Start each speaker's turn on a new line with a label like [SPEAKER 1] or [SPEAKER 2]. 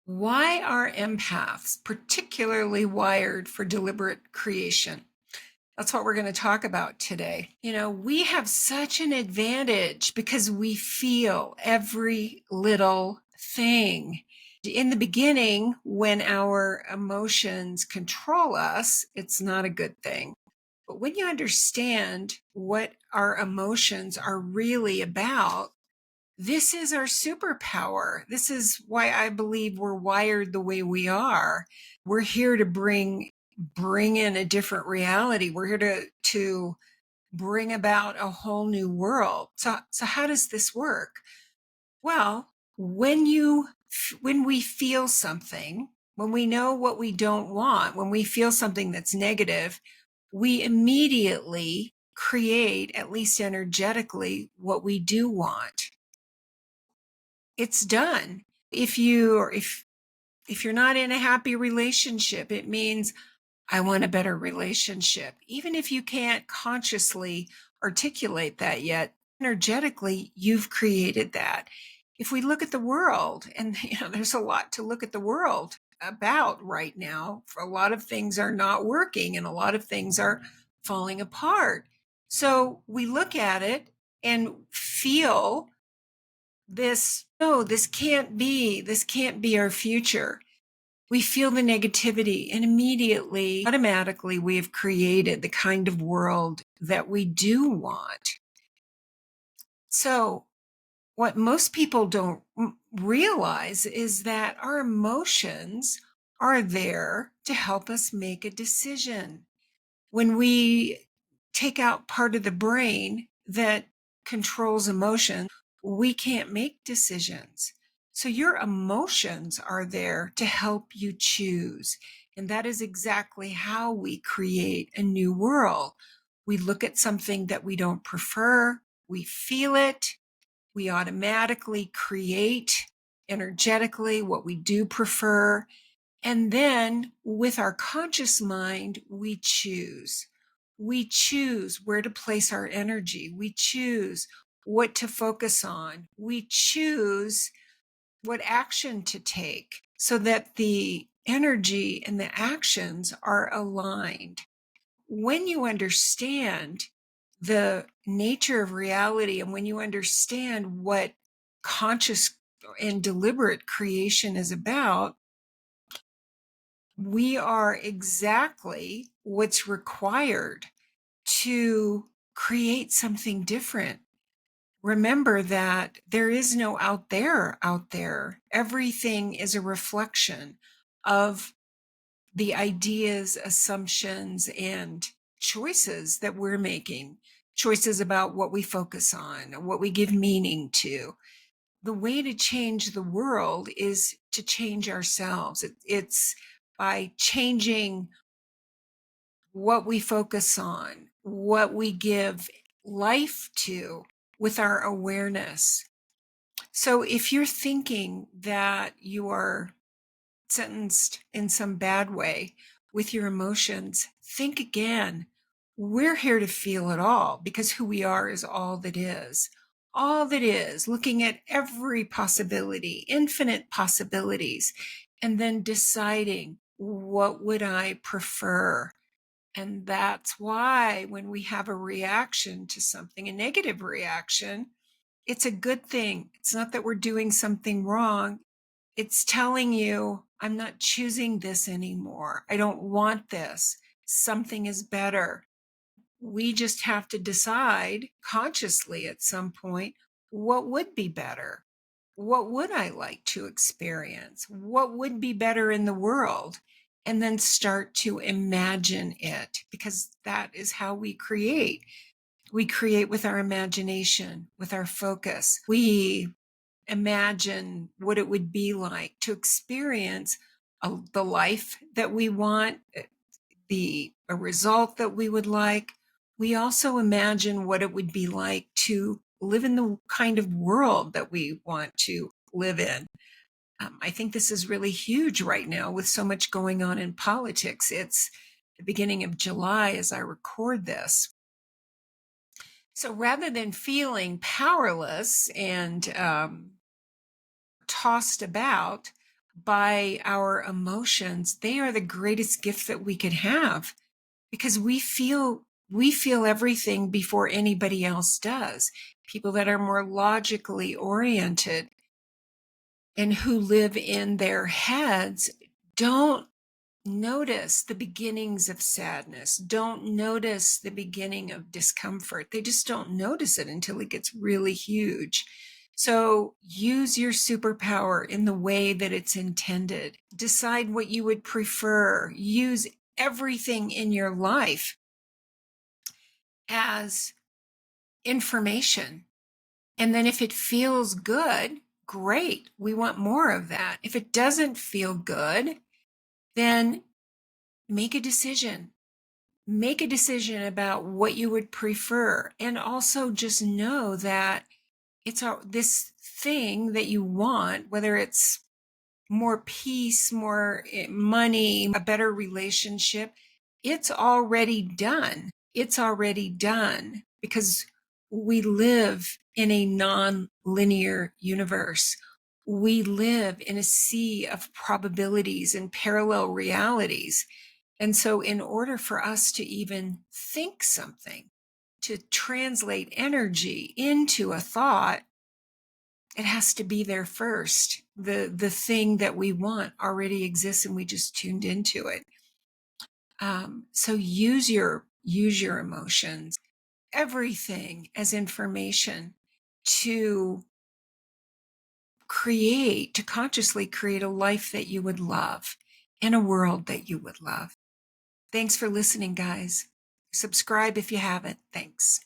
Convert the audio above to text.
[SPEAKER 1] Why are empaths particularly wired for deliberate creation? That's what we're going to talk about today. We have such an advantage because we feel every little thing. In the beginning, when our emotions control us, it's not a good thing. But when you understand what our emotions are really about, this is our superpower. This is why I believe we're wired the way we are. We're here to bring in a different reality. We're here to bring about a whole new world. So how does this work? Well, when we feel something, when we know what we don't want, when we feel something that's negative, we immediately create, at least energetically, what we do want. It's done. If you're not in a happy relationship, it means I want a better relationship. Even if you can't consciously articulate that yet, energetically, you've created that. If we look at the world, and there's a lot to look at the world about right now. A lot of things are not working and a lot of things are falling apart. So we look at it and feel this, no, this can't be our future. We feel the negativity and immediately, automatically, we have created the kind of world that we do want. So what most people don't realize is that our emotions are there to help us make a decision. When we take out part of the brain that controls emotion, we can't make decisions. So your emotions are there to help you choose. And that is exactly how we create a new world. We look at something that we don't prefer, we feel it, we automatically create energetically what we do prefer. And then with our conscious mind, we choose. We choose where to place our energy. We choose what to focus on. We choose what action to take so that the energy and the actions are aligned. When you understand the nature of reality and when you understand what conscious and deliberate creation is about, we are exactly what's required to create something different. Remember that there is no out there. Everything is a reflection of the ideas, assumptions, and choices that we're making. Choices about what we focus on, what we give meaning to. The way to change the world is to change ourselves. It's by changing what we focus on, what we give life to with our awareness. So if you're thinking that you are sentenced in some bad way with your emotions, think again. We're here to feel it all because who we are is all that is. All that is, looking at every possibility, infinite possibilities, and then deciding what would I prefer. And that's why when we have a reaction to something, a negative reaction, it's a good thing. It's not that we're doing something wrong. It's telling you, I'm not choosing this anymore. I don't want this. Something is better. We just have to decide consciously at some point, what would be better? What would I like to experience? What would be better in the world? And then start to imagine it, because that is how we create. We create with our imagination, with our focus. We imagine what it would be like to experience the life that we want, a result that we would like. We also imagine what it would be like to live in the kind of world that we want to live in. I think this is really huge right now with so much going on in politics. It's the beginning of July as I record this. So rather than feeling powerless and tossed about by our emotions, they are the greatest gift that we could have, because we feel everything before anybody else does. People that are more logically oriented and who live in their heads don't notice the beginnings of sadness, don't notice the beginning of discomfort. They just don't notice it until it gets really huge. So use your superpower in the way that it's intended. Decide what you would prefer. Use everything in your life as information. And then if it feels good, great. We want more of that. If it doesn't feel good, then make a decision. Make a decision about what you would prefer. And also just know that this thing that you want, whether it's more peace, more money, a better relationship, it's already done. It's already done, because we live in a non-linear universe. We live in a sea of probabilities and parallel realities. And so in order for us to even think something, to translate energy into a thought, it has to be there first. The thing that we want already exists, and we just tuned into it. So use your emotions, everything as information to consciously create a life that you would love and a world that you would love. Thanks for listening, guys. Subscribe if you haven't. Thanks.